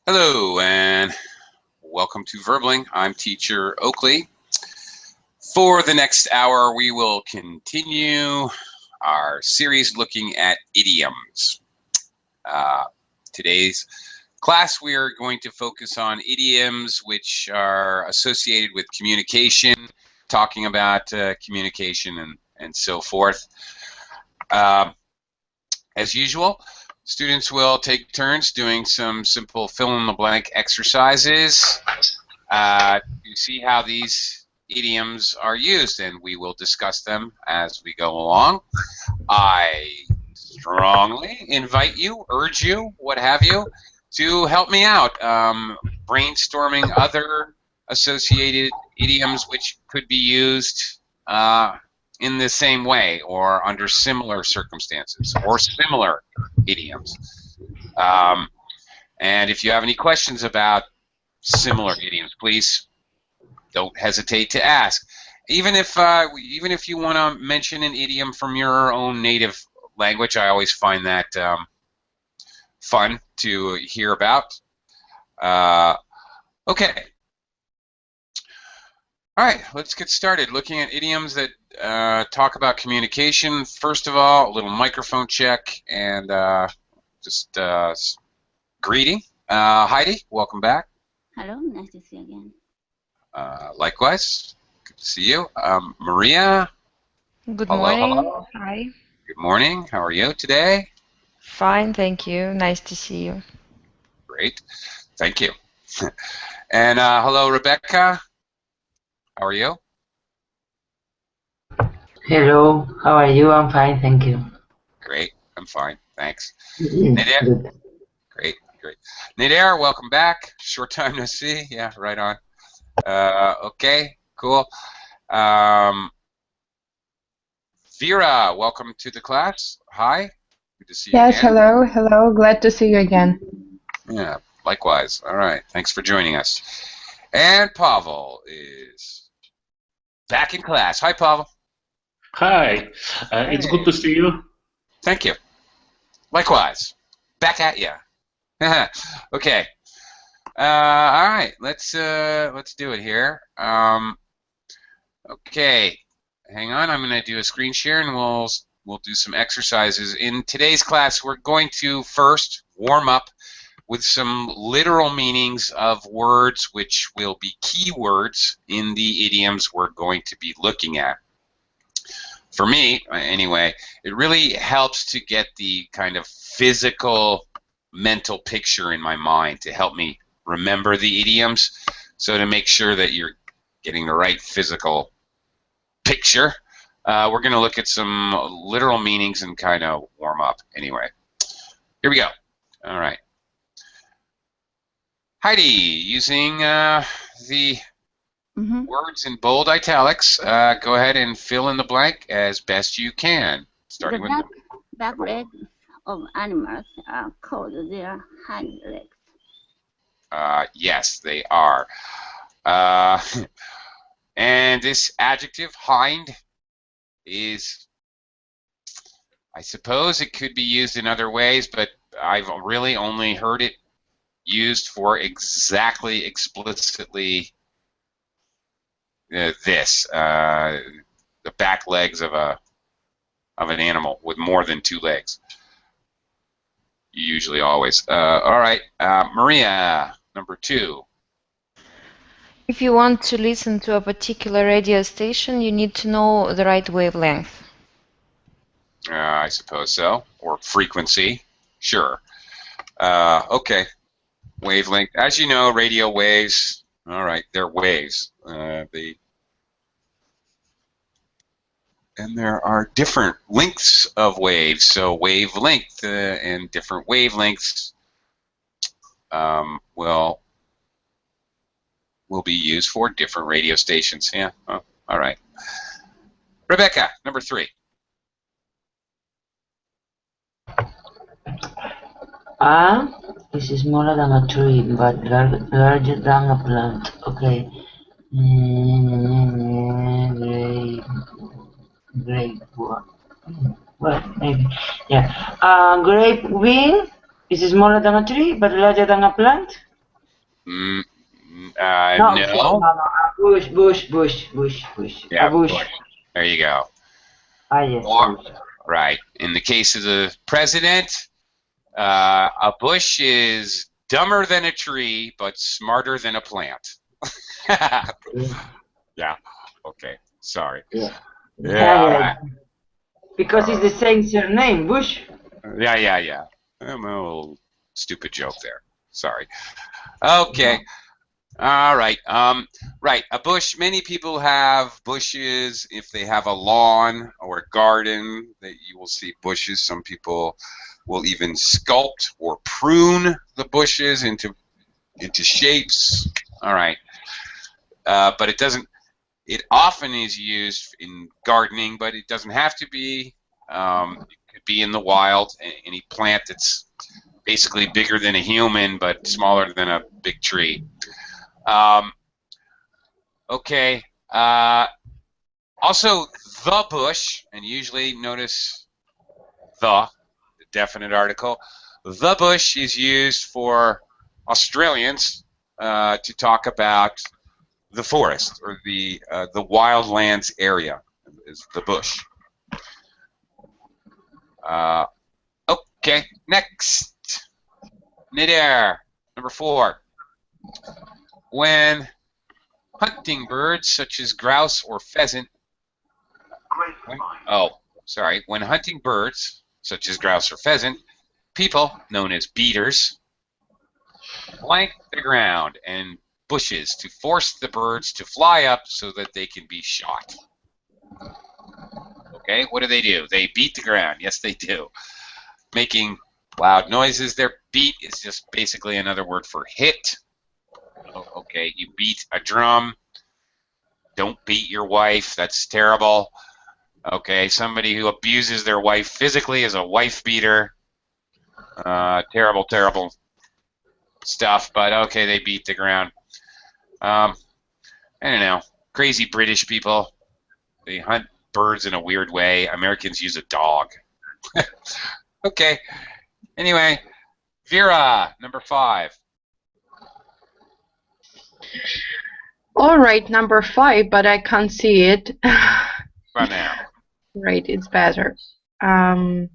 Hello and welcome to Verbling. I'm teacher Oakley. For the next hour, we will continue our series looking at idioms. Today's class, we are going to focus on idioms which are associated with communication, talking about communication and so forth. As usual, students will take turns doing some simple fill-in-the-blank exercises to see how these idioms are used, and we will discuss them as we go along. I strongly invite you, urge you, what have you, to help me out brainstorming other associated idioms which could be used in the same way or under similar circumstances or similar idioms. And if you have any questions about similar idioms, please don't hesitate to ask. Even if you want to mention an idiom from your own native language, I always find that fun to hear about. Okay. All right, let's get started looking at idioms that talk about communication. First of all, a little microphone check and just greeting. Heidi, welcome back. Hello, nice to see you again. Likewise, good to see you. Maria. Good hello, morning. hello. Hi. Good morning. How are you today? Fine, thank you. Nice to see you. Great. Thank you. And hello, Rebecca. How are you? Hello, how are you? I'm fine, thank you. Great. I'm fine. Thanks. Good. Great. Nader, welcome back. Short time no see. Yeah, right on. Okay, cool. Vera, welcome to the class. Hi. Good to see you Yes, again. hello. Glad to see you again. Yeah, likewise. All right. Thanks for joining us. And Pavel is back in class. Hi, Pavel. Hi. It's good to see you. Thank you. Likewise. Back at you. Okay. All right. Let's do it here. Okay. Hang on. I'm going to do a screen share, and we'll do some exercises. In today's class, we're going to first warm up with some literal meanings of words which will be keywords in the idioms we're going to be looking at. For me, anyway, it really helps to get the kind of physical mental picture in my mind to help me remember the idioms. So to make sure that you're getting the right physical picture, we're going to look at some literal meanings and kind of warm up anyway. Here we go. All right. Heidi, using the words in bold italics, go ahead and fill in the blank as best you can. Starting with back legs of animals are called their hind legs. Yes, they are. And this adjective, hind, is, I suppose it could be used in other ways, but I've really only heard it used for explicitly this, the back legs of an animal with more than two legs. Usually, always. All right, Maria, number 2. If you want to listen to a particular radio station, you need to know the right wavelength. I suppose so. Or frequency. Sure. Okay. Wavelength. As you know, radio waves, all right, they're waves. And there are different lengths of waves, so wavelength and different wavelengths will be used for different radio stations. Yeah, oh, all right. Rebecca, number 3. Is smaller than a tree, but larger than a plant. Okay. Grape. Well, maybe. Yeah. Grapevine is smaller than a tree, but larger than a plant. No. Bush. Yeah, A bush. There you go. Ah, yes. Or, right. In the case of the president, a bush is dumber than a tree, but smarter than a plant. Yeah. Okay. Sorry. Yeah. Because it's the same surname, Bush. Yeah. I'm a little stupid joke there. Sorry. Okay. All right. Right. A bush. Many people have bushes. If they have a lawn or a garden, that you will see bushes. Some people will even sculpt or prune the bushes into shapes. All right. But it doesn't. It often is used in gardening, but it doesn't have to be. It could be in the wild. Any plant that's basically bigger than a human but smaller than a big tree. Okay. Also, the bush, and usually notice the definite article. The bush is used for Australians to talk about the forest or the wildlands area is the bush. Okay, next. Midair, number 4. When hunting birds such as grouse or pheasant. When hunting birds such as grouse or pheasant, people known as beaters flank the ground and bushes to force the birds to fly up so that they can be shot. Okay, what do? They beat the ground. Yes, they do. Making loud noises. Their beat is just basically another word for hit. Okay, you beat a drum. Don't beat your wife. That's terrible. Okay, somebody who abuses their wife physically is a wife beater. Terrible stuff, but okay, they beat the ground. I don't know. Crazy British people. They hunt birds in a weird way. Americans use a dog. Okay. Anyway, Vera, number 5. All right, number 5, but I can't see it. Right now. Right, it's better. And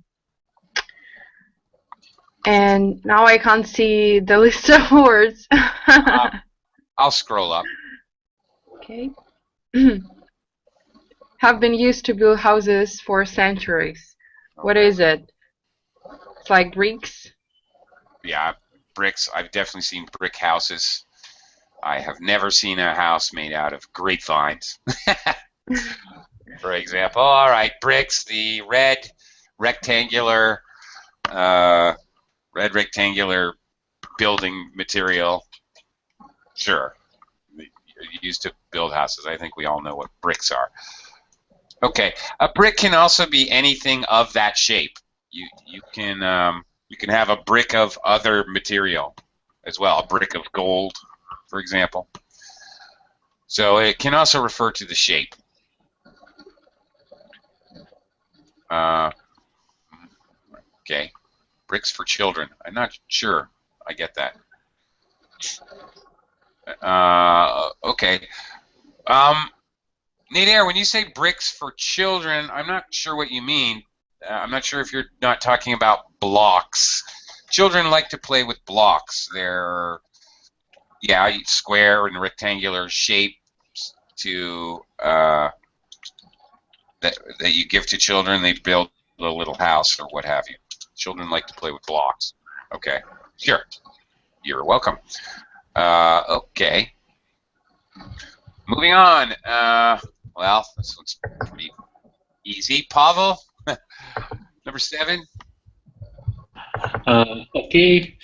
now I can't see the list of words. I'll scroll up. Okay. Have been used to build houses for centuries. Okay. What is it? It's like bricks? Yeah, bricks. I've definitely seen brick houses. I have never seen a house made out of grapevines. For example. All right, bricks, the red rectangular building material. Sure. Used to build houses. I think we all know what bricks are. Okay, a brick can also be anything of that shape. You can have a brick of other material as well, a brick of gold, for example. So it can also refer to the shape. Okay, bricks for children. I'm not sure I get that. Okay. Nadir, when you say bricks for children, I'm not sure what you mean. I'm not sure if you're not talking about blocks. Children like to play with blocks. They're, square and rectangular shapes to that you give to children. They build a little house or what have you. Children like to play with blocks. Okay, sure. You're welcome. Okay. Moving on. Well, this one's pretty easy. Pavel, number 7. Okay.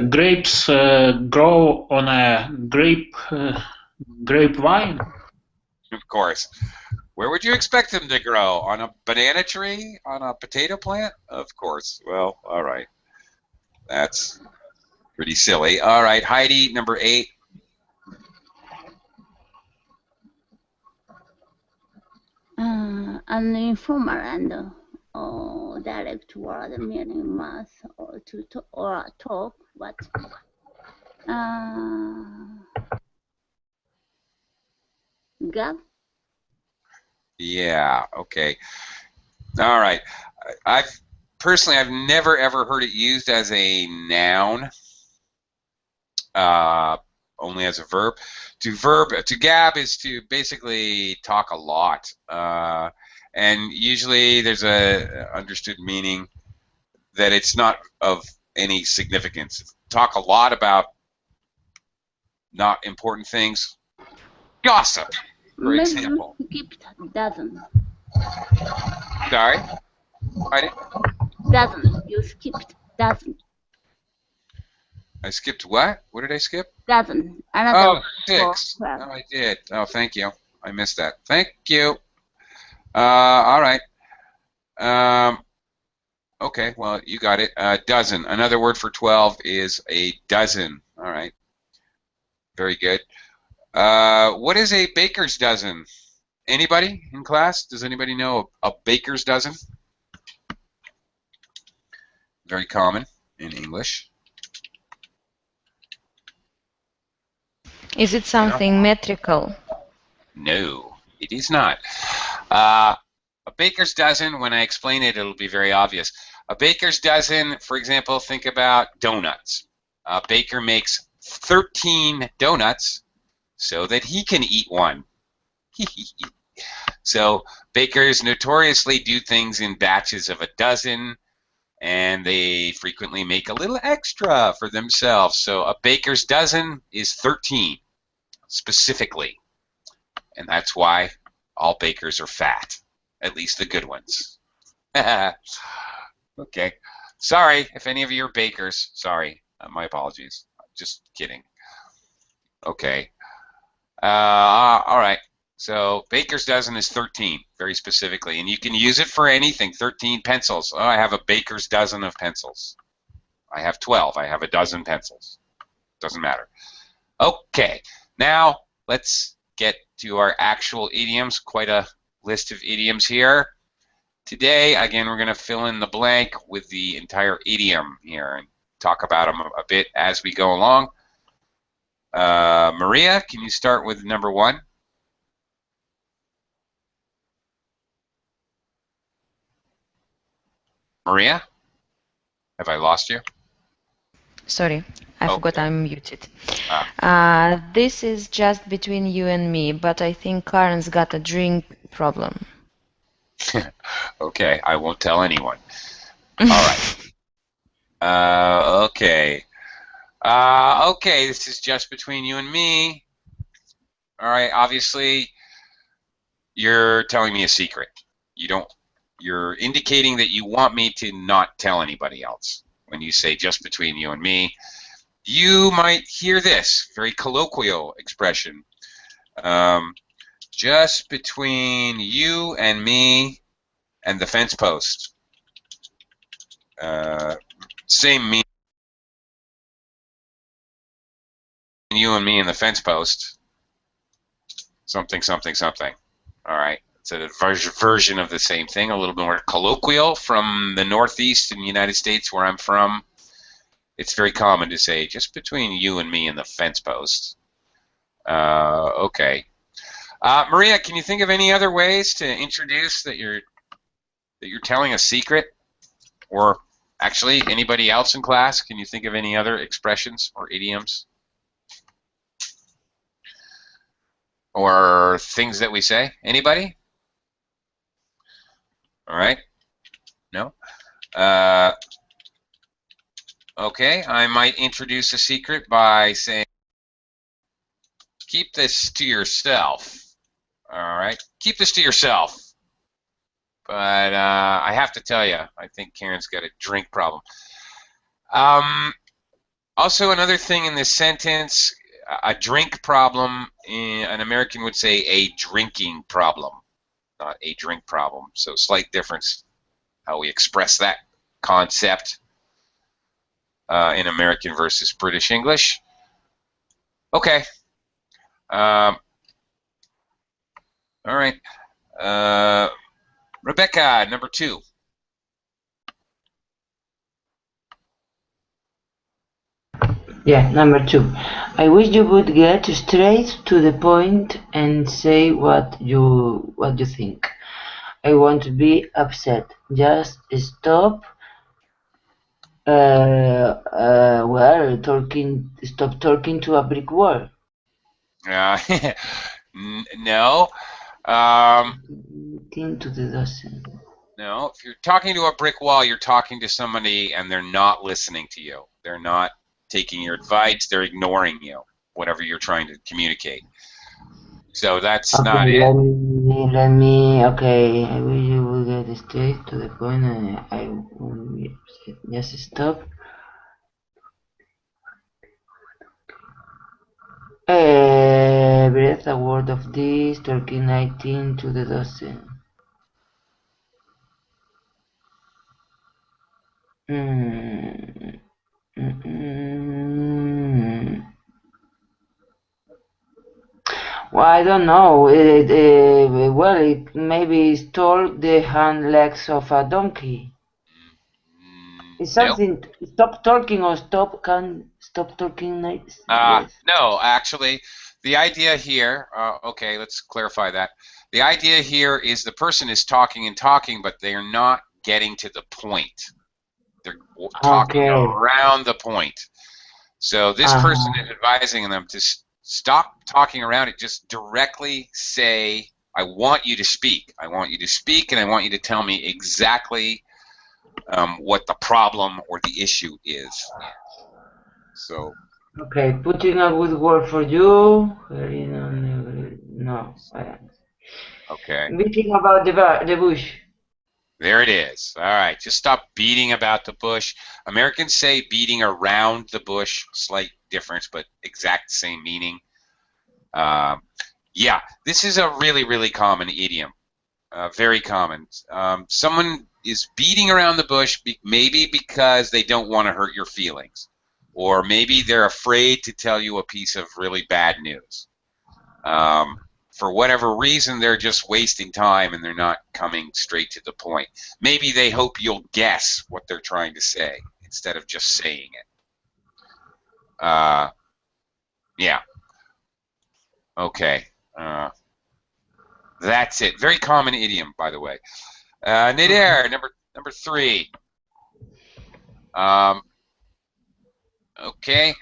Grapes grow on a grapevine. Of course. Where would you expect them to grow? On a banana tree? On a potato plant? Of course. Well, all right. That's pretty silly. All right, Heidi, number 8. An informal and direct word meaning mass or to or talk, but Gap. Yeah, okay. All right. I've never ever heard it used as a noun, only as a verb. To gab is to basically talk a lot, and usually there's a understood meaning that it's not of any significance. Talk a lot about not important things. Gossip, for Maybe example. you skipped dozen. Sorry? I didn't. Dozen. You skipped dozen. I skipped what? What did I skip? Dozen. Another Oh, word for 6. 12. Oh, I did. Oh, thank you. I missed that. Thank you. All right. Okay, well, you got it. Dozen. Another word for 12 is a dozen. All right. Very good. What is a baker's dozen? Anybody in class? Does anybody know a baker's dozen? Very common in English. Is it something metrical? No, it is not. A baker's dozen, when I explain it, it'll be very obvious. A baker's dozen, for example, think about donuts. A baker makes 13 donuts so that he can eat one. So bakers notoriously do things in batches of a dozen, and they frequently make a little extra for themselves. So a baker's dozen is 13, specifically. And that's why all bakers are fat, at least the good ones. Okay. Sorry if any of you are bakers. Sorry. My apologies. Just kidding. Okay. All right. So baker's dozen is 13, very specifically. And you can use it for anything. 13 pencils. Oh, I have a baker's dozen of pencils. I have 12. I have a dozen pencils. Doesn't matter. Okay. Now let's get to our actual idioms. Quite a list of idioms here. Today, again, we're going to fill in the blank with the entire idiom here and talk about them a bit as we go along. Maria, can you start with number 1? Maria? Have I lost you? Sorry, I forgot Okay. I'm muted. This is just between you and me, but I think Karen's got a drink problem. Okay, I won't tell anyone. All right. Okay. Okay, this is just between you and me. All right, obviously, you're telling me a secret. You're indicating that you want me to not tell anybody else. When you say just between you and me, you might hear this very colloquial expression. Just between you and me and the fence post. Same meaning. You and me and the fence post. Something, something, something. All right. It's a version of the same thing, a little bit more colloquial from the Northeast in the United States where I'm from. It's very common to say, just between you and me and the fence post. Okay. Maria, can you think of any other ways to introduce that you're telling a secret? Or actually, anybody else in class, can you think of any other expressions or idioms? Or things that we say? Anybody? All right. No? Okay, I might introduce a secret by saying, keep this to yourself. All right, keep this to yourself. But I have to tell you, I think Karen's got a drink problem. Also, another thing in this sentence, a drink problem, an American would say a drinking problem, not a drink problem. So slight difference how we express that concept in American versus British English. Okay. All right. Rebecca, number 2. Yeah, number 2. I wish you would get straight to the point and say what you think. I won't be upset. Just stop. Stop talking to a brick wall. No. Into the dozen. No. If you're talking to a brick wall, you're talking to somebody and they're not listening to you. They're not taking your advice. They're ignoring you, whatever you're trying to communicate. So that's not Okay, it. let me. Okay, I wish you would get straight to the point, and I won't be upset. Just stop. Breath a word of this, talking 19 to the dozen. Mm, mm, mm. Well, I don't know. Well, it maybe stole the hind legs of a donkey. It's Nope. something. Stop talking or stop talking. Yes. No, actually, the idea here, okay, let's clarify that. The idea here is the person is talking and talking, but they are not getting to the point. They're talking Okay. around the point. So this person is advising them to stop talking around it. Just directly say, I want you to speak. I want you to speak, and I want you to tell me exactly what the problem or the issue is. So. Okay, putting a good word for you. No. Okay. Beating about the bush. There it is. All right. Just stop beating about the bush. Americans say beating around the bush. Slight difference, but exact same meaning. Yeah, this is a really, really common idiom. Very common. Someone is beating around the bush maybe because they don't want to hurt your feelings. Or maybe they're afraid to tell you a piece of really bad news. For whatever reason, they're just wasting time and they're not coming straight to the point. Maybe they hope you'll guess what they're trying to say instead of just saying it. Yeah. Okay. That's it. Very common idiom, by the way. Nader, number 3. Okay.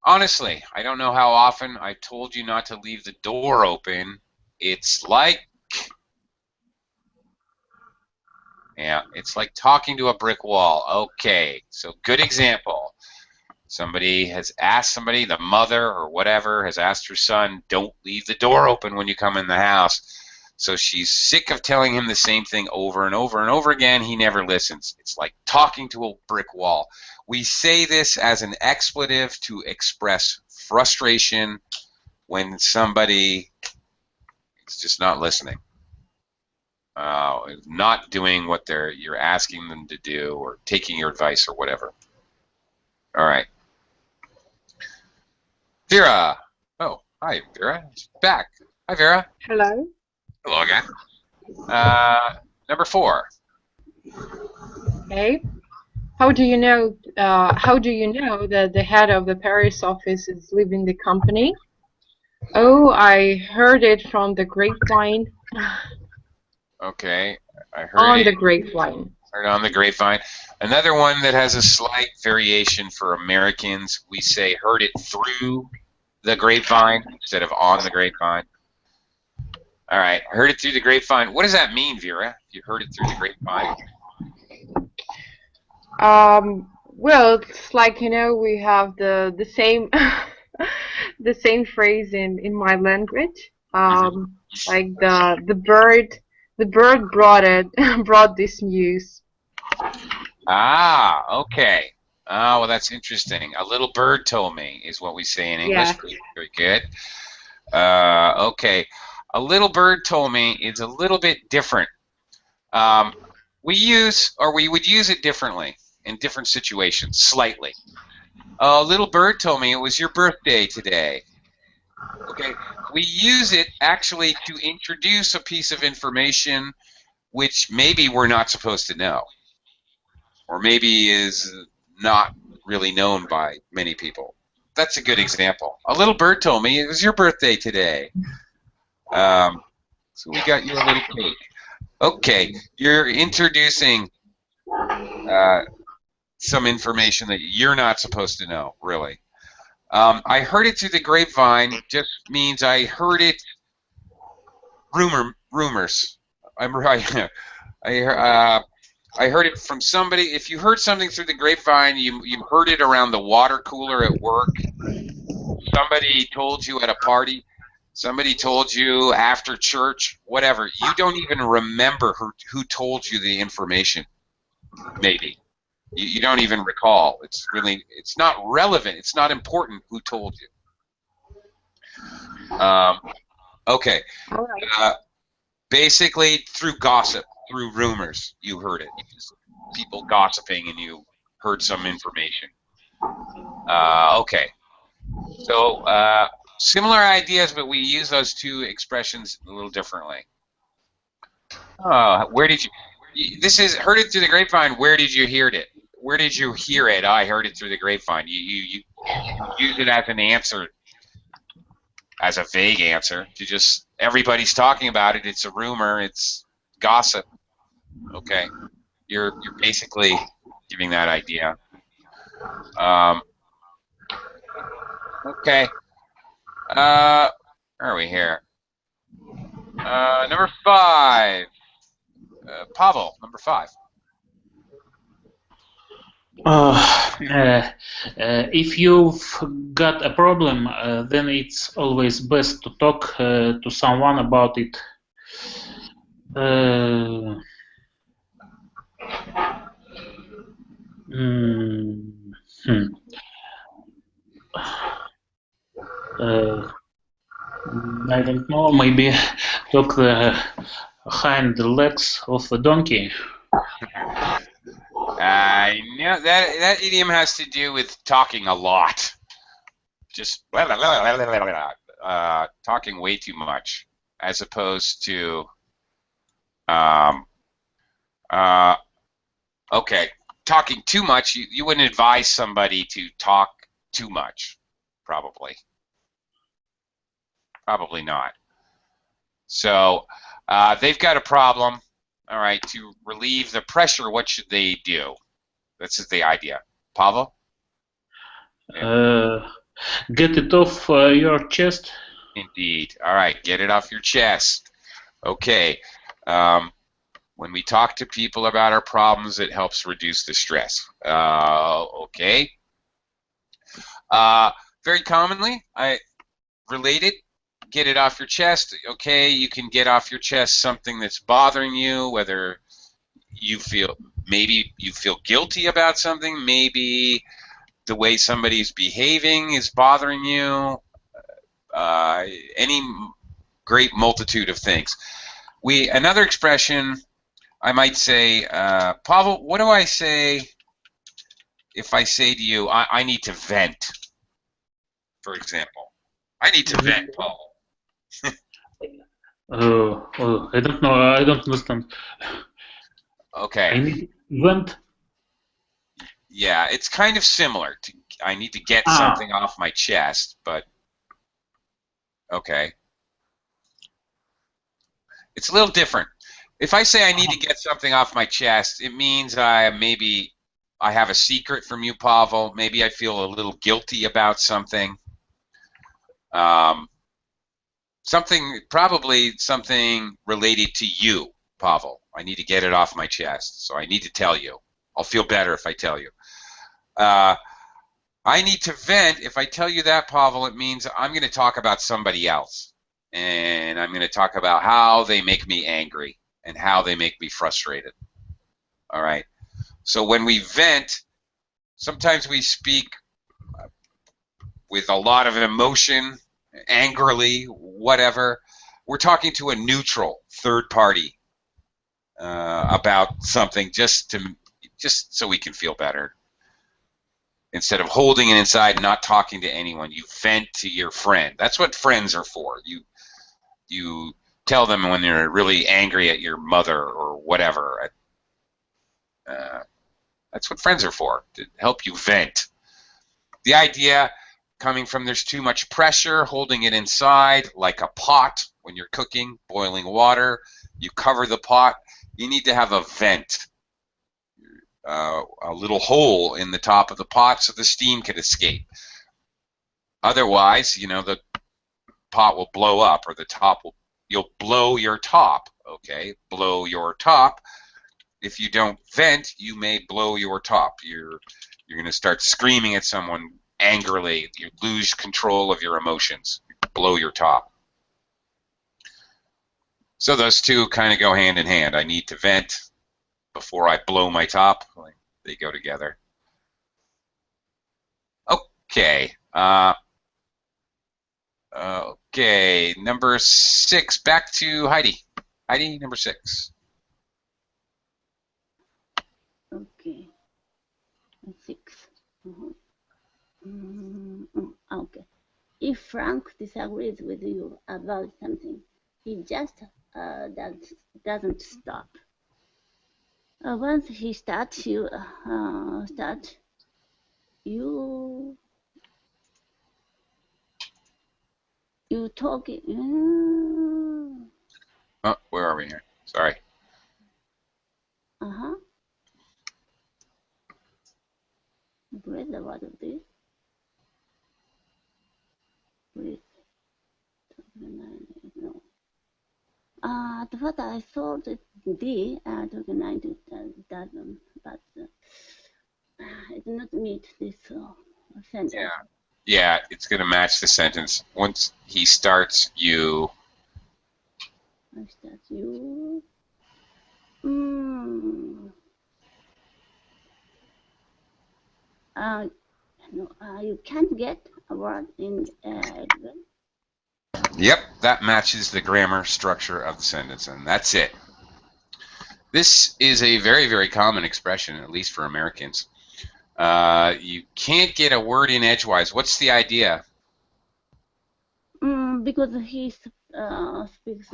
Honestly, I don't know how often I've told you not to leave the door open. It's like, yeah, it's like talking to a brick wall. Okay, so good example. Somebody has asked somebody, the mother or whatever, has asked her son, don't leave the door open when you come in the house. So she's sick of telling him the same thing over and over and over again. He never listens. It's like talking to a brick wall. We say this as an expletive to express frustration when somebody is just not listening, not doing what you're asking them to do or taking your advice or whatever. All right. Vera. Oh, hi, Vera. Back. Hi, Vera. Hello. Hello again. Number 4. Hey. How do you know that the head of the Paris office is leaving the company? Oh, I heard it from the grapevine. Okay, I heard On it. the grapevine. Heard on the grapevine. Another one that has a slight variation for Americans. We say heard it through the grapevine instead of on the grapevine. All right, heard it through the grapevine. What does that mean, Vera? You heard it through the grapevine. Well, it's like, we have the same the same phrase in my language. Like the bird brought this news. Ah, okay. Oh, well, that's interesting. A little bird told me is what we say in English. Yeah. Very good. Okay. A little bird told me is a little bit different. We would use it differently in different situations, slightly. A little bird told me it was your birthday today. Okay. We use it actually to introduce a piece of information which maybe we're not supposed to know, or maybe is not really known by many people. That's a good example. A little bird told me it was your birthday today. So we got you a little cake. Okay, you're introducing some information that you're not supposed to know, really. I heard it through the grapevine just means I heard it rumors. I heard it from somebody. If you heard something through the grapevine, you heard it around the water cooler at work. Somebody told you at a party. Somebody told you after church. Whatever. You don't even remember who told you the information. Maybe you don't even recall. It's not relevant. It's not important who told you. Okay. All right. Basically, through gossip, through rumors, you heard it. Just people gossiping, and you heard some information. Okay. So similar ideas, but we use those two expressions a little differently. Where did you? This is heard it through the grapevine. Where did you hear it? Where did you hear it? I heard it through the grapevine. You use it as an answer, as a vague answer. To just everybody's talking about it. It's a rumor. It's gossip. Okay, you're basically giving that idea. Okay. Where are we here? Number 5. Pavel, number 5. If you've got a problem, then it's always best to talk to someone about it. I don't know, maybe talk the hind legs of a donkey. I know that idiom has to do with talking a lot. Just talking way too much, as opposed to okay, talking too much. You wouldn't advise somebody to talk too much, probably. Probably not. So they've got a problem. All right, to relieve the pressure, what should they do? This is the idea. Pavel? Get it off your chest. Indeed. All right, get it off your chest. Okay. When we talk to people about our problems, it helps reduce the stress. Okay. Very commonly, related, get it off your chest. Okay, you can get off your chest something that's bothering you, whether maybe you feel guilty about something, maybe the way somebody's behaving is bothering you, any great multitude of things. Another expression, I might say, Pavel, what do I say if I say to you, I need to vent, for example? I need to vent, Pavel. I don't know. I don't understand. Okay. I need vent. Yeah, it's kind of similar to I need to get something off my chest, but okay. It's a little different. If I say I need to get something off my chest, it means maybe I have a secret from you, Pavel. Maybe I feel a little guilty about something. Probably something related to you, Pavel. I need to get it off my chest, so I need to tell you. I'll feel better if I tell you. I need to vent. If I tell you that, Pavel, it means I'm going to talk about somebody else. And I'm going to talk about how they make me angry and how they make me frustrated. All right? So when we vent, sometimes we speak with a lot of emotion, angrily, whatever. We're talking to a neutral third party about something just so we can feel better. Instead of holding it inside and not talking to anyone, you vent to your friend. That's what friends are for. You tell them when you're really angry at your mother or whatever. That's what friends are for, to help you vent. The idea coming from there's too much pressure holding it inside, like a pot when you're cooking, boiling water. You cover the pot. You need to have a vent, a little hole in the top of the pot so the steam can escape. Otherwise, you know, the pot will blow up, or the top will, you'll blow your top, okay? Blow your top. If you don't vent, you may blow your top. You're going to start screaming at someone angrily. You lose control of your emotions. Blow your top. So those two kind of go hand in hand. I need to vent before I blow my top. They go together. Okay. Okay, number 6. Back to Heidi. Heidi, number 6. Okay. 6. Okay. If Frank disagrees with you about something, he just doesn't stop. Once he starts, you talking. Oh, where are we here? Sorry. Read about this. Read. No. At first I thought it D 29 doesn't, but it did not meet this sentence. Yeah, it's going to match the sentence. Once he starts, you. I start you. No, you can't get a word in advance. Yep, that matches the grammar structure of the sentence, and that's it. This is a very, very common expression, at least for Americans. You can't get a word in edgewise. What's the idea? Because he speaks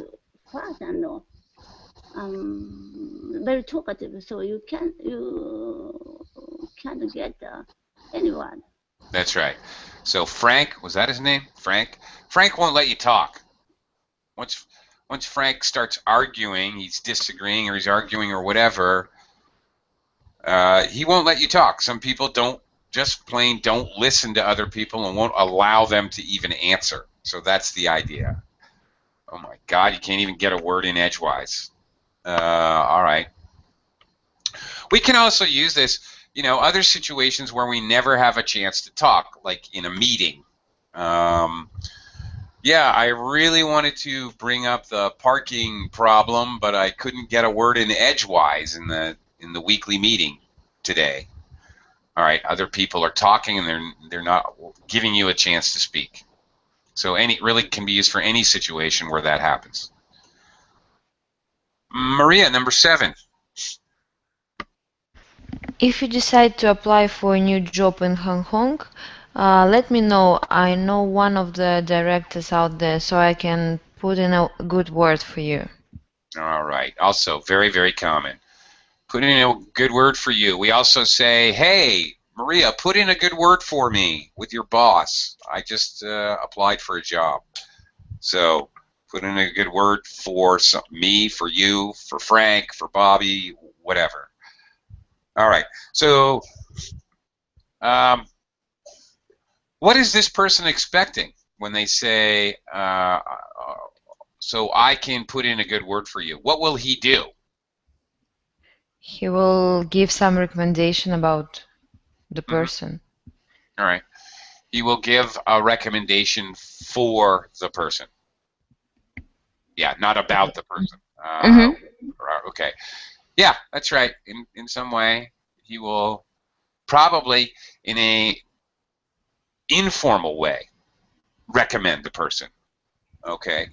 fast and very talkative, so you can't get anyone. That's right. So Frank, was that his name? Frank? Frank won't let you talk. Once Frank starts arguing, he's disagreeing or he's arguing or whatever, he won't let you talk. Some people don't listen to other people and won't allow them to even answer. So that's the idea. Oh my God, you can't even get a word in edgewise. All right. We can also use this, other situations where we never have a chance to talk, like in a meeting. Yeah, I really wanted to bring up the parking problem, but I couldn't get a word in edgewise in the weekly meeting today. All right, other people are talking and they're not giving you a chance to speak. So really can be used for any situation where that happens. Maria, number 7. If you decide to apply for a new job in Hong Kong, let me know. I know one of the directors out there, so I can put in a good word for you. All right. Also, very, very common. Put in a good word for you. We also say, hey, Maria, put in a good word for me with your boss. I just applied for a job. So put in a good word for me, for you, for Frank, for Bobby, whatever. All right. So what is this person expecting when they say, so I can put in a good word for you? What will he do? He will give some recommendation about the person. All right. He will give a recommendation for the person. Yeah, not about the person. Okay. Yeah, that's right. In some way, he will probably, in a informal way, recommend the person. Okay.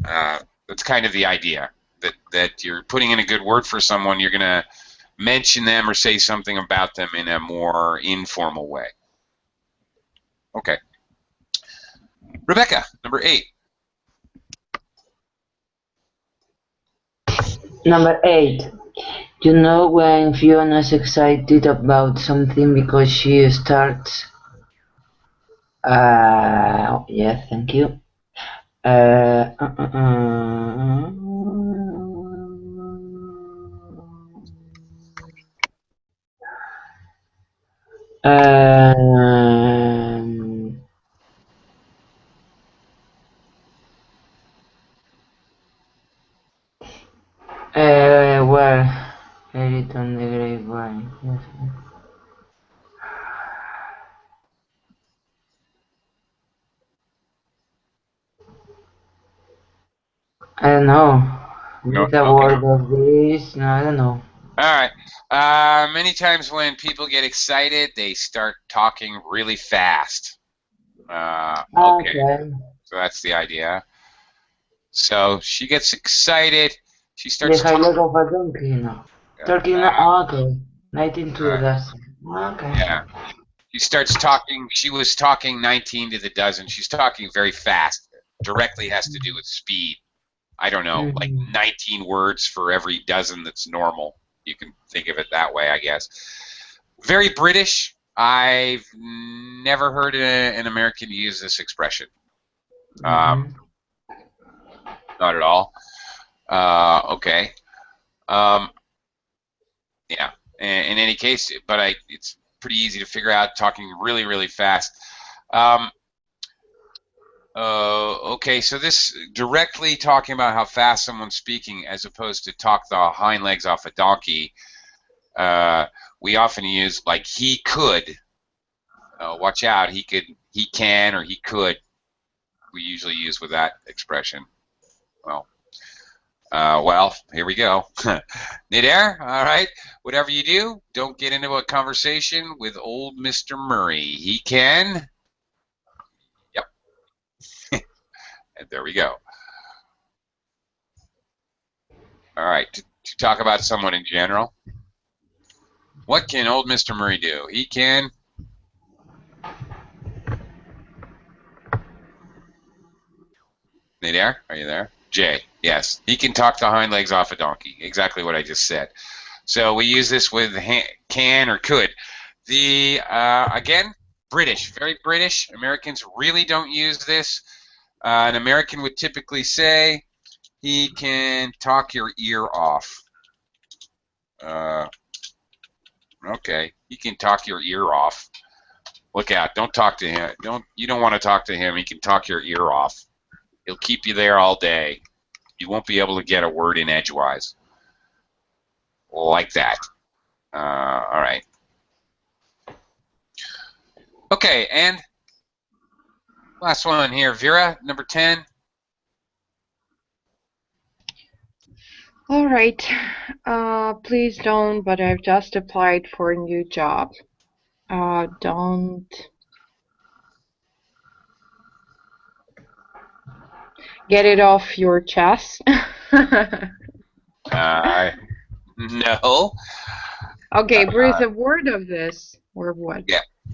That's kind of the idea. That you're putting in a good word for someone, you're going to mention them or say something about them in a more informal way. Okay. Rebecca, number 8. Number 8. You know when Fiona's excited about something because she starts Yes, thank you. Well, heard it on the grapevine. Yes. I don't know. No. With a Okay. word of this, no, I don't know. All right. Many times when people get excited, they start talking really fast. Okay. So that's the idea. So she gets excited. She The starts hind talking. leg of a donkey, no. Talking, okay. 19 to the dozen. Okay. Yeah. She starts talking. She was talking 19 to the dozen. She's talking very fast. Directly has to do with speed. I don't know, like 19 words for every dozen that's normal. You can think of it that way, I guess. Very British. I've never heard an American use this expression. Not at all. Okay. Yeah. In any case, but it's pretty easy to figure out talking really, really fast. Okay, so this directly talking about how fast someone's speaking as opposed to talk the hind legs off a donkey. We often use like he could. Watch out, he could, he can, or he could. We usually use with that expression. Well, here we go. Nidair, all right. Whatever you do, don't get into a conversation with old Mr. Murray. He can. Yep. And there we go. All right. To talk about someone in general. What can old Mr. Murray do? He can. Nidair, are you there? Jay, yes. He can talk the hind legs off a donkey. Exactly what I just said. So we use this with can or could. Again, British, very British. Americans really don't use this. An American would typically say, he can talk your ear off. Okay, he can talk your ear off. Look out! Don't talk to him. You don't want to talk to him. He can talk your ear off. He'll keep you there all day. You won't be able to get a word in edgewise. Like that. All right. Okay, and last one here, Vera, number 10. All right. Please don't, but I've just applied for a new job. Don't. Get it off your chest. No. Okay, breathe a word of this, or what?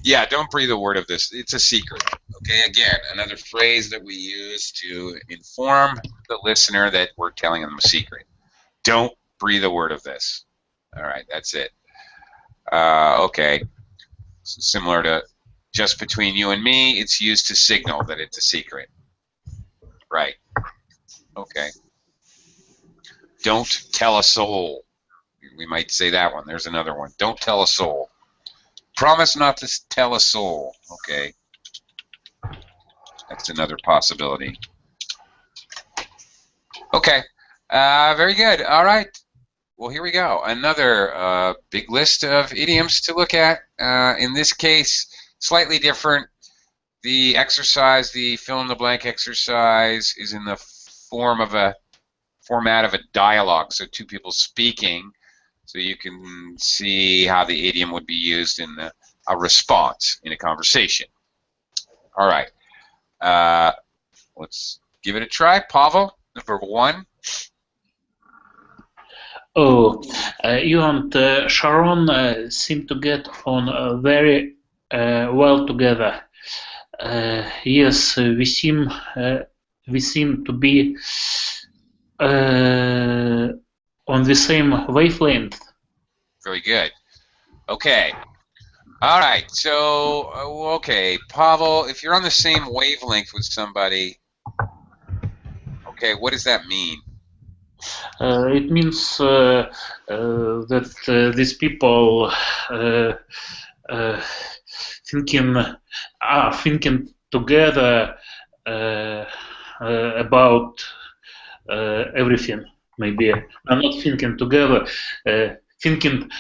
Yeah, don't breathe a word of this. It's a secret. Okay, again, another phrase that we use to inform the listener that we're telling them a secret. Don't breathe a word of this. All right, that's it. Okay. So similar to just between you and me, it's used to signal that it's a secret. Right. Okay. Don't tell a soul. We might say that one. There's another one. Don't tell a soul. Promise not to tell a soul. Okay. That's another possibility. Okay. Very good. All right. Well, here we go. Another big list of idioms to look at. In this case, slightly different. The exercise, the fill-in-the-blank exercise, is in the format of a dialogue, so two people speaking. So you can see how the idiom would be used in a response in a conversation. All right. Let's give it a try. Pavel, number 1. Oh, you and Sharon seem to get on very well together. Yes, we seem to be on the same wavelength. Very good. Okay. All right, so, okay, Pavel, if you're on the same wavelength with somebody, okay, what does that mean? It means that these people thinking together about everything. Maybe not thinking together, thinking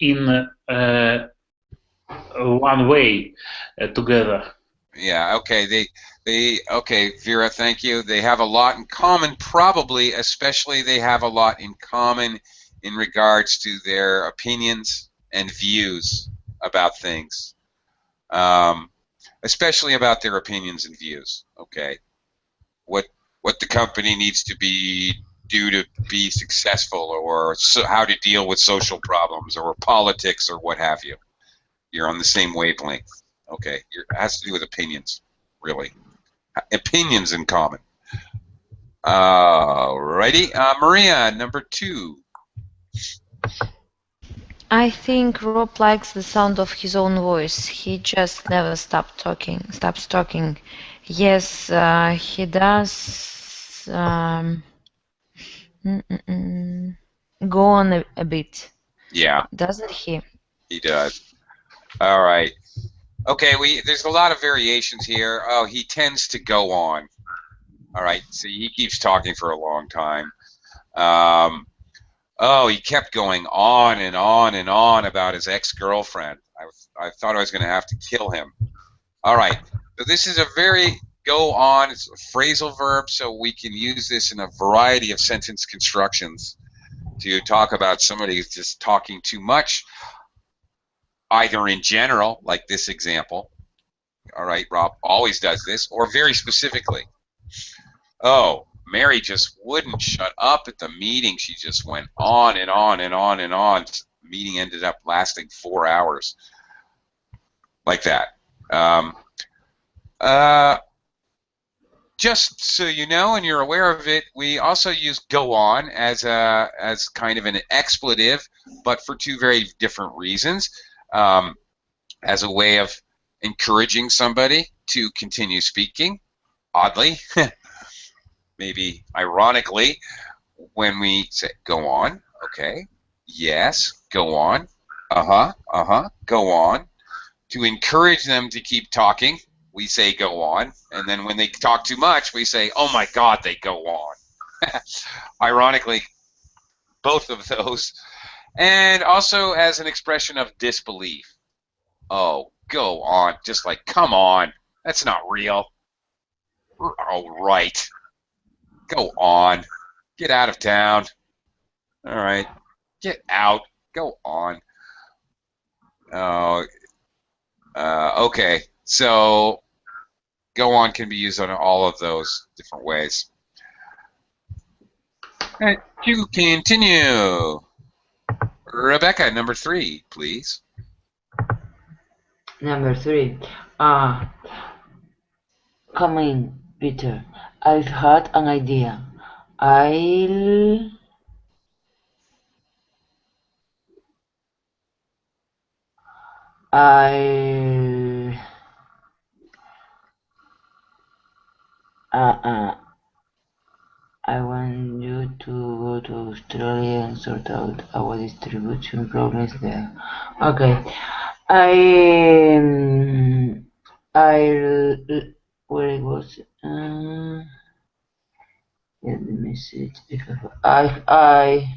in one way together. Yeah, okay, okay, Vera, thank you. They have a lot in common, probably, especially they have a lot in common in regards to their opinions and views about things. Especially about their opinions and views, okay? What the company needs to do to be successful, or how to deal with social problems or politics or what have you. You're on the same wavelength. Okay, it has to do with opinions, really. Opinions in common. Righty, Maria, number 2. I think Rob likes the sound of his own voice. He just never stops talking. Yes, he does. Go on a bit. Yeah, Doesn't he? he does. All right. Okay, there's a lot of variations here. Oh, he tends to go on. All right, so he keeps talking for a long time. Oh, he kept going on and on and on about his ex-girlfriend. I thought I was going to have to kill him. All right, so this is a very go on. It's a phrasal verb, so we can use this in a variety of sentence constructions to talk about somebody who's just talking too much, either in general, like this example. All right, Rob always does this, or very specifically. Oh, Mary just wouldn't shut up at the meeting. She just went on and on and on and on. The meeting ended up lasting 4 hours. Like that. Just so you know and you're aware of it, we also use go on as kind of an expletive, but for 2 very different reasons. As a way of encouraging somebody to continue speaking, oddly, maybe ironically, when we say go on, okay, yes, go on, go on. To encourage them to keep talking, we say go on, and then when they talk too much, we say, oh my God, they go on. Ironically, both of those. And also as an expression of disbelief. Oh, go on, just like, come on, that's not real. All right, go on, get out of town. All right, get out, go on. Okay, so go on can be used on all of those different ways. All right, to continue. Rebecca, number 3, please. Number 3. Come in, Peter. I've had an idea. I'll I want you to go to Australia and sort out our distribution problems there. Okay. Where it was? Get the message. I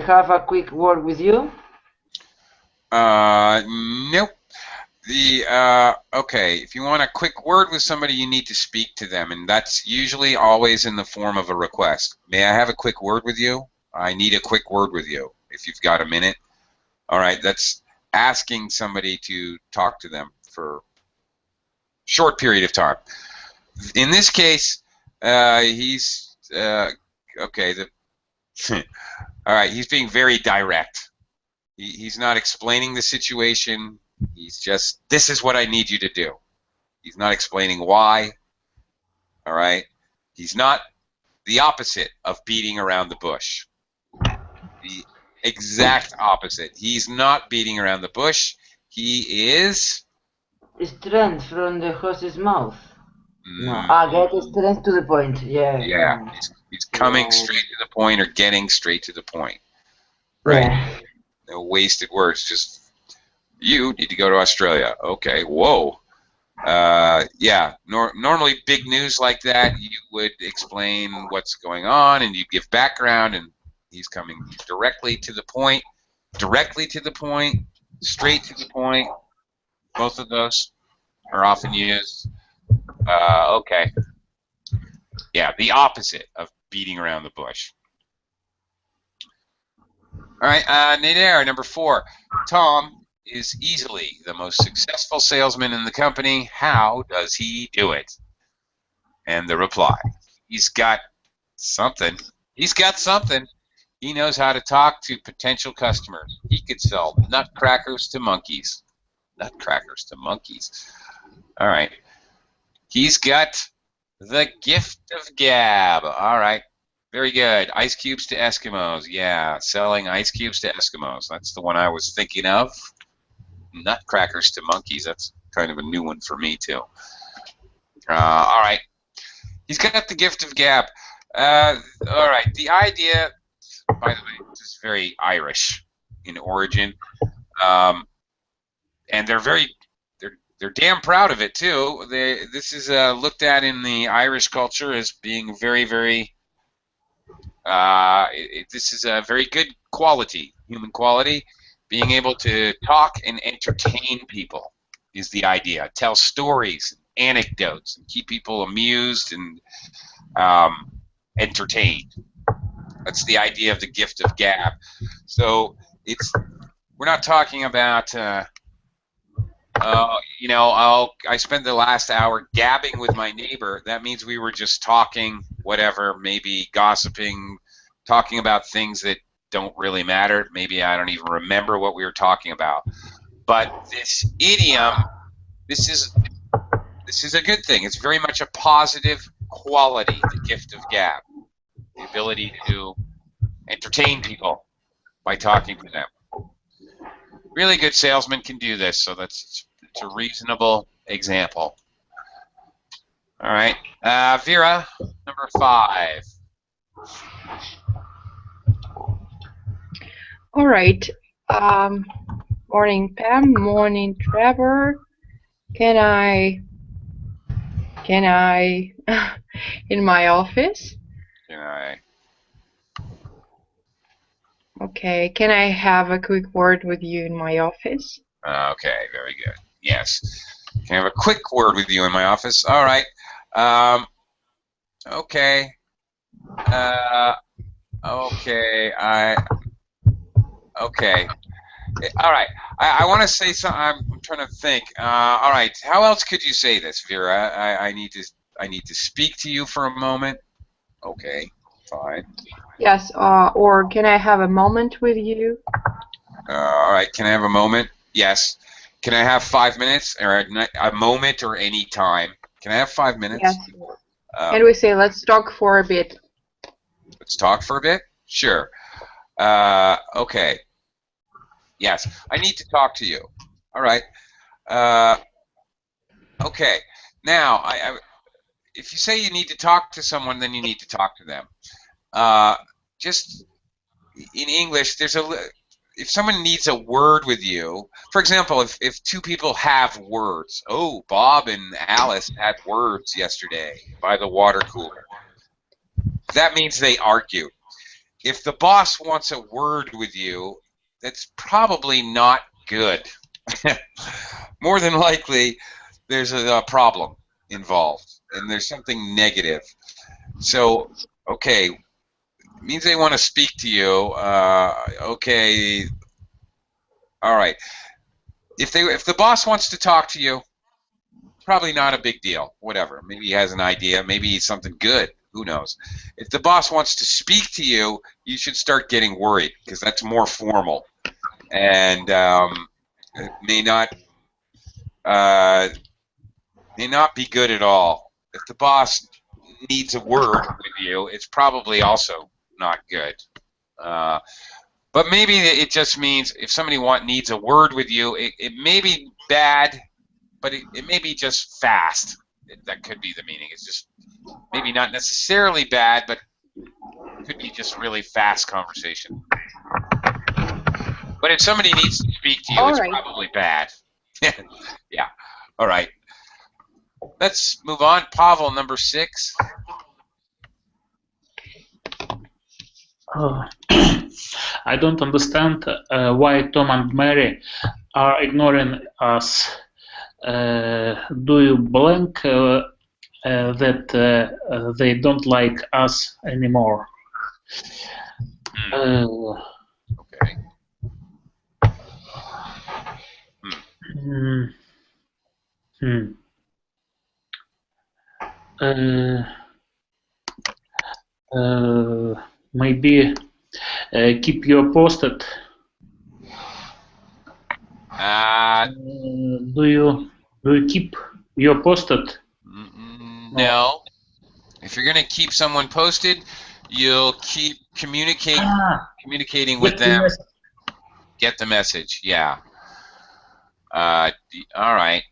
have a quick word with you. Nope. Okay, if you want a quick word with somebody, you need to speak to them, and that's usually always in the form of a request. May I have a quick word with you? I need a quick word with you, if you've got a minute. All right, that's asking somebody to talk to them for a short period of time. In this case, he's okay. All right, he's being very direct. He's not explaining the situation. He's just, this is what I need you to do. He's not explaining why. All right, he's not the opposite of beating around the bush. exact opposite. He's not beating around the bush. He is... Strength from the horse's mouth. No. Mm, Get strength to the point. Yeah. yeah, he's coming straight to the point or getting straight to the point. Right. Yeah. No wasted words. Just, you need to go to Australia. Okay, whoa. Yeah, normally big news like that, you would explain what's going on and you give background, and he's coming directly to the point, straight to the point. Both of those are often used. Okay. Yeah, the opposite of beating around the bush. All right, Nader, number 4. Tom is easily the most successful salesman in the company. How does he do it? And the reply, he's got something. He's got something. He knows how to talk to potential customers. He could sell nutcrackers to monkeys. Nutcrackers to monkeys. All right. He's got the gift of gab. All right. Very good. Ice cubes to Eskimos. Yeah, selling ice cubes to Eskimos. That's the one I was thinking of. Nutcrackers to monkeys. That's kind of a new one for me, too. All right. He's got the gift of gab. All right. The idea, by the way, this is very Irish in origin. And they're damn proud of it, too. This is looked at in the Irish culture as being very, very... this is a very good quality, human quality. Being able to talk and entertain people is the idea. Tell stories, anecdotes, and keep people amused and entertained. That's the idea of the gift of gab. So we're not talking about I spent the last hour gabbing with my neighbor. That means we were just talking, whatever, maybe gossiping, talking about things that don't really matter. Maybe I don't even remember what we were talking about. But this idiom, this is a good thing. It's very much a positive quality, the gift of gab, the ability to entertain people by talking to them. Really good salesmen can do this, so it's a reasonable example. All right, Vera, number 5. All right. Morning, Pam. Morning, Trevor. Can I in my office? Can I? Okay. Can I have a quick word with you in my office? Okay, very good. Yes. Can I have a quick word with you in my office? All right. Okay. Okay. Okay. All right. I want to say something. I'm trying to think. All right. How else could you say this, Vera? I need to speak to you for a moment. Okay. Fine. Yes. Or can I have a moment with you? All right. Can I have a moment? Yes. Can I have 5 minutes, or a moment, or any time? Can I have 5 minutes? Yes. Can we say let's talk for a bit? Let's talk for a bit? Sure. Okay. Yes. I need to talk to you. All right. Okay. Now, if you say you need to talk to someone, then you need to talk to them. Just in English, if someone needs a word with you, for example, if two people have words, oh, Bob and Alice had words yesterday by the water cooler, that means they argue. If the boss wants a word with you, that's probably not good. More than likely, there's a problem involved, and there's something negative. So, okay, it means they want to speak to you. Okay, all right. If the boss wants to talk to you, probably not a big deal. Whatever. Maybe he has an idea. Maybe it's something good. Who knows? If the boss wants to speak to you, you should start getting worried, because that's more formal, and it may not be good at all. If the boss needs a word with you, it's probably also not good. But But maybe it just means if somebody needs a word with you, it may be bad, but it may be just fast. That could be the meaning. It's just maybe not necessarily bad, but could be just really fast conversation. But if somebody needs to speak to you, All it's right. probably bad. Yeah. All right. Let's move on. Pavel, number 6. I don't understand why Tom and Mary are ignoring us. Do you blank that they don't like us anymore? Okay. Maybe keep you posted. Do you keep you posted? No. If you're going to keep someone posted, you'll keep communicating with them. Get the message. Yeah. All right.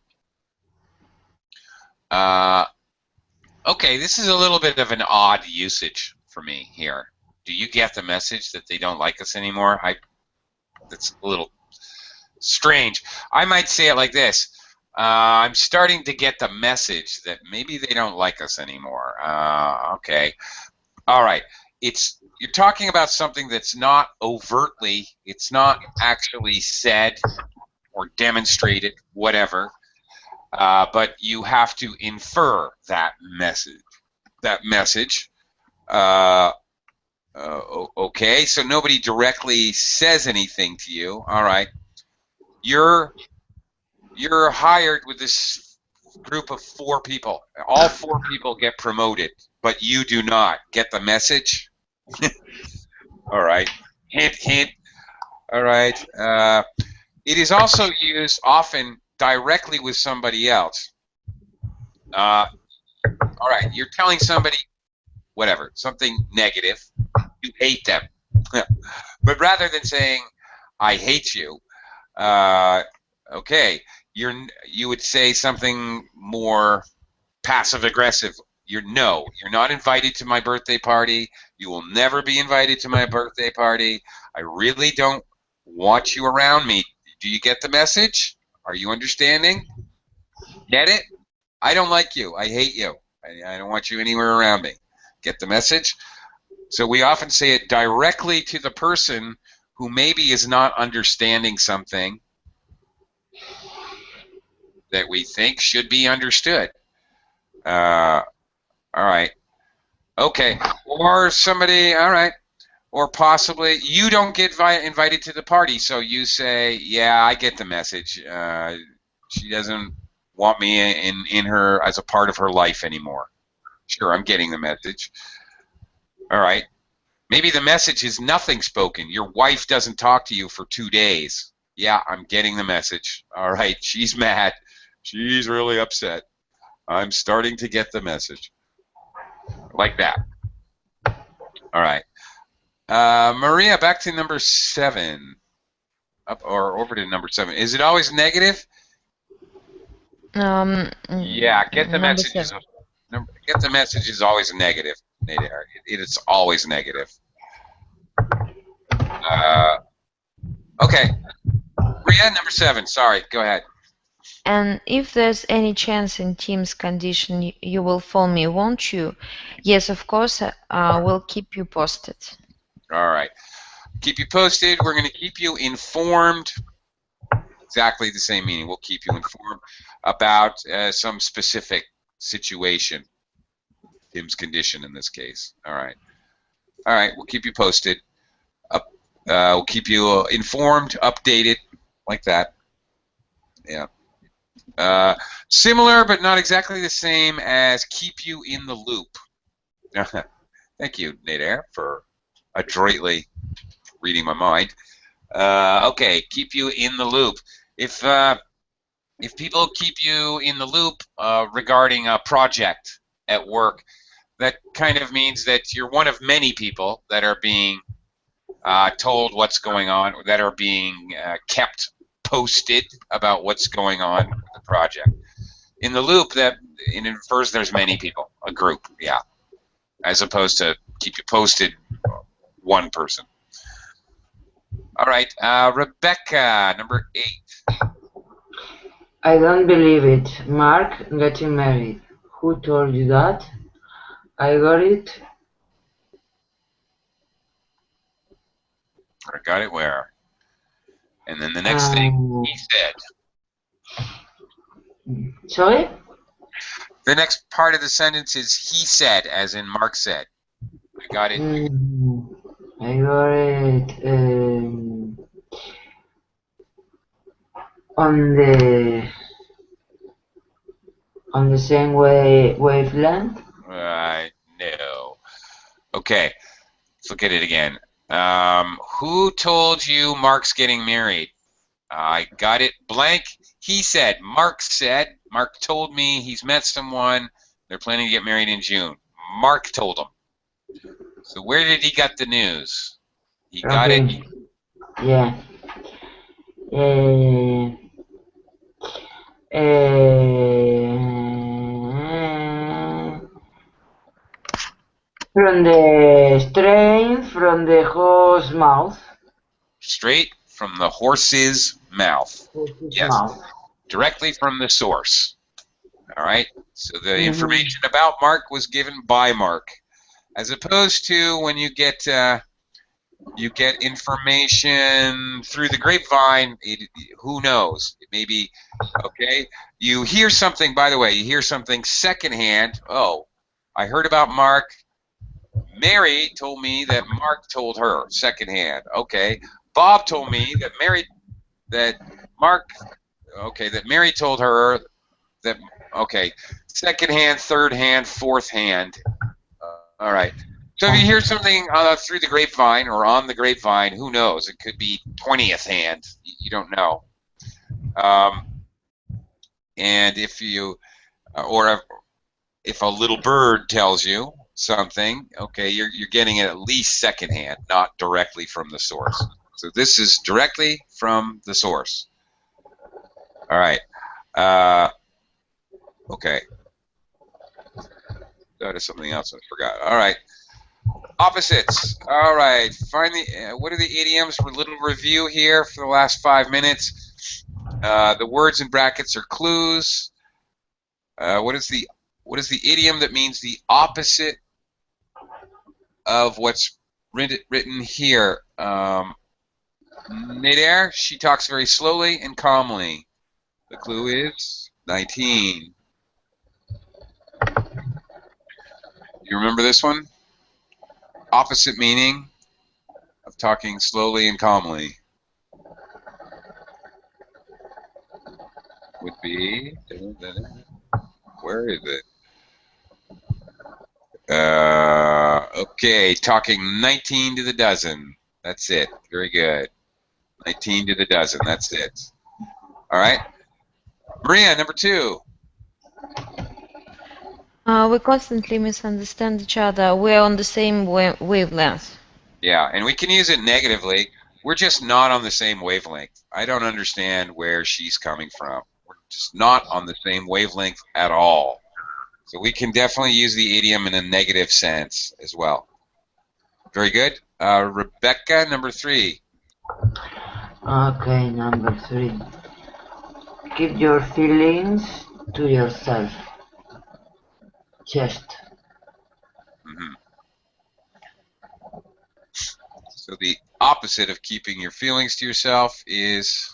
Okay, this is a little bit of an odd usage for me here. Do you get the message that they don't like us anymore? That's a little strange. I might say it like this. I'm starting to get the message that maybe they don't like us anymore. Okay. All right. You're talking about something that's not overtly, it's not actually said or demonstrated, whatever, but you have to infer that message. Okay, so nobody directly says anything to you. All right. You're hired with this group of 4 people. All 4 people get promoted, but you do not. Get the message? All right. Hint, hint. All right. It is also used often directly with somebody else. All right. You're telling somebody, whatever, something negative. You hate them. But rather than saying, I hate you, okay, you would say something more passive-aggressive. You're not invited to my birthday party. You will never be invited to my birthday party. I really don't want you around me. Do you get the message? Are you understanding? Get it? I don't like you. I hate you. I don't want you anywhere around me. Get the message? So we often say it directly to the person who maybe is not understanding something that we think should be understood. All right. Okay. Or somebody, all right. Or possibly you don't get invited to the party, so you say, yeah, I get the message. She doesn't want me in her as a part of her life anymore. Sure, I'm getting the message. All right. Maybe the message is nothing spoken. Your wife doesn't talk to you for 2 days. Yeah, I'm getting the message. All right, she's mad. She's really upset. I'm starting to get the message. Like that. All right. Maria, back to number 7. Or over to number 7. Is it always negative? Yeah, get the message. Get the message is always negative. It's always negative. Okay. Maria, number 7. Sorry, go ahead. And if there's any chance in Teams condition, you will phone me, won't you? Yes, of course. We'll keep you posted. All right. Keep you posted. We're going to keep you informed. Exactly the same meaning. We'll keep you informed about some specific situation. Tim's condition in this case. All right. All right. We'll keep you posted. We'll keep you informed, updated, like that. Yeah. Similar, but not exactly the same as keep you in the loop. Thank you, Nader, for adroitly reading my mind. Okay, keep you in the loop. If people keep you in the loop regarding a project at work, that kind of means that you're one of many people that are being told what's going on, that are being kept posted about what's going on with the project. In the loop, that it infers there's many people, a group, yeah, as opposed to keep you posted, one person. All right, Rebecca, number 8. I don't believe it. Mark getting married. Who told you that? I got it. I got it where? And then the next thing he said. Sorry? The next part of the sentence is he said, as in Mark said. I got it. I got it. On the same wavelength. No. Okay, let's look at it again. Who told you Mark's getting married? I got it blank. He said. Mark said. Mark told me he's met someone. They're planning to get married in June. Mark told him. So where did he get the news? He got it. Yeah. From the horse's mouth. Straight from the horse's mouth. Yes. Mouth. Directly from the source. All right. So the information about Mark was given by Mark, as opposed to when you get information through the grapevine. Who knows? It may be okay. You hear something. By the way, you hear something secondhand. Oh, I heard about Mark. Mary told me that Mark told her secondhand. Okay. Bob told me that Mary told her that. Okay. Second hand, third hand, fourth hand. All right. So if you hear something through the grapevine or on the grapevine, who knows? It could be 20th hand. You don't know. And if you, if a little bird tells you something, okay, you're getting it at least secondhand, not directly from the source. So this is directly from the source. All right. Okay. That is something else I forgot. All right. Opposites. All right. Find the what are the idioms? For a little review here for the last 5 minutes. The words in brackets are clues. What is the idiom that means the opposite of what's written here? Midair, she talks very slowly and calmly. The clue is 19. You remember this one? Opposite meaning of talking slowly and calmly would be, where is it? Okay, talking 19 to the dozen. That's it. Very good. 19 to the dozen. That's it. All right. Maria, number 2. We constantly misunderstand each other. We're on the same wavelength. Yeah, and we can use it negatively. We're just not on the same wavelength. I don't understand where she's coming from. We're just not on the same wavelength at all. So we can definitely use the idiom in a negative sense as well. Very good. Rebecca, number 3. Okay, number 3. Keep your feelings to yourself. Chest. So the opposite of keeping your feelings to yourself is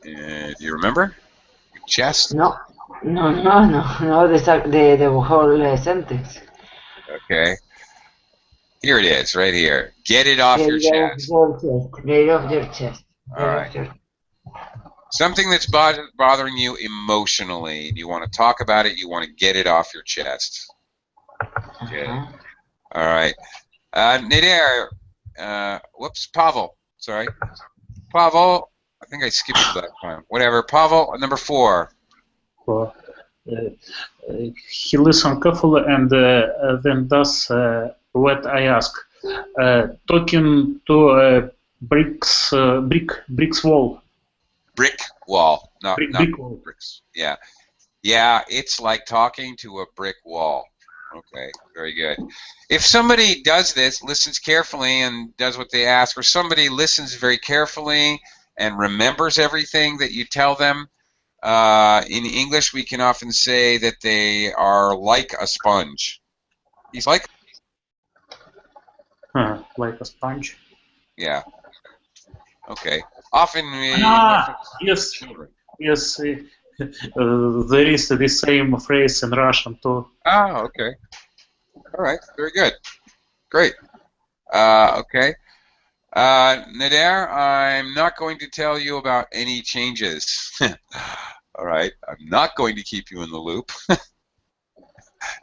do you remember? Chest? No. The whole sentence. Okay. Here it is, right here. Get it off your chest. Get it off your chest. All right. Something that's bothering you emotionally. You want to talk about it. You want to get it off your chest. Okay. All right. Nader. Whoops. Pavel. Sorry. Pavel. I think I skipped it last time. Whatever. Pavel, number 4. he listens carefully and then does what I ask. Talking to a bricks wall. Brick wall, not Brick wall. bricks. Yeah, yeah. It's like talking to a brick wall. Okay, very good. If somebody does this, listens carefully and does what they ask, or somebody listens very carefully and remembers everything that you tell them, in English we can often say that they are like a sponge. He's like, Like a sponge. yeah. Okay. Often we Yes, children. yes. There is the same phrase in Russian too. Oh, okay. All right. Very good. Great. Okay. Nader, I'm not going to tell you about any changes. All right. I'm not going to keep you in the loop.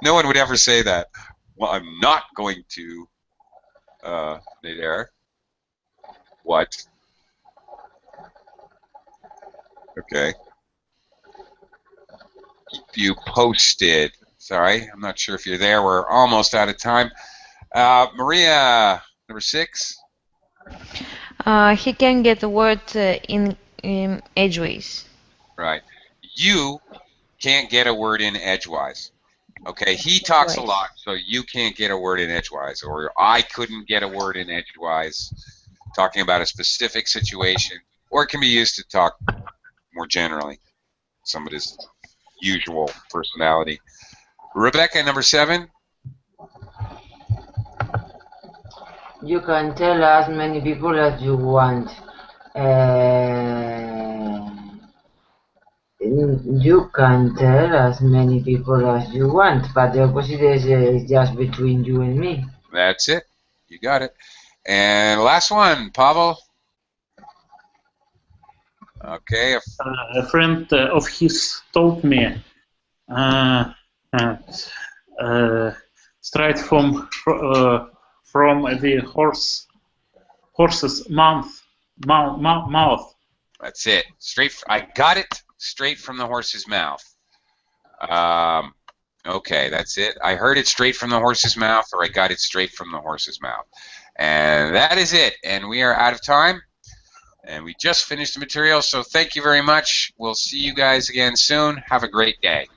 No one would ever say that. Well, I'm not going to, Nader. What? Okay. Keep you posted. Sorry, I'm not sure if you're there. We're almost out of time. Maria, number 6. He can get the word in edgeways. Right. You can't get a word in edgewise. Okay, he talks a lot, so you can't get a word in edgewise, or I couldn't get a word in edgewise, talking about a specific situation, or it can be used to talk more generally, somebody's usual personality. Rebecca, number 7. You can tell as many people as you want. You can tell as many people as you want, but the opposite is just between you and me. That's it. You got it. And last one, Pavel. Okay. A friend of his told me straight from the horse's mouth. That's it. I got it straight from the horse's mouth. Okay, that's it. I heard it straight from the horse's mouth, or I got it straight from the horse's mouth. And that is it. And we are out of time. And we just finished the material, so thank you very much. We'll see you guys again soon. Have a great day.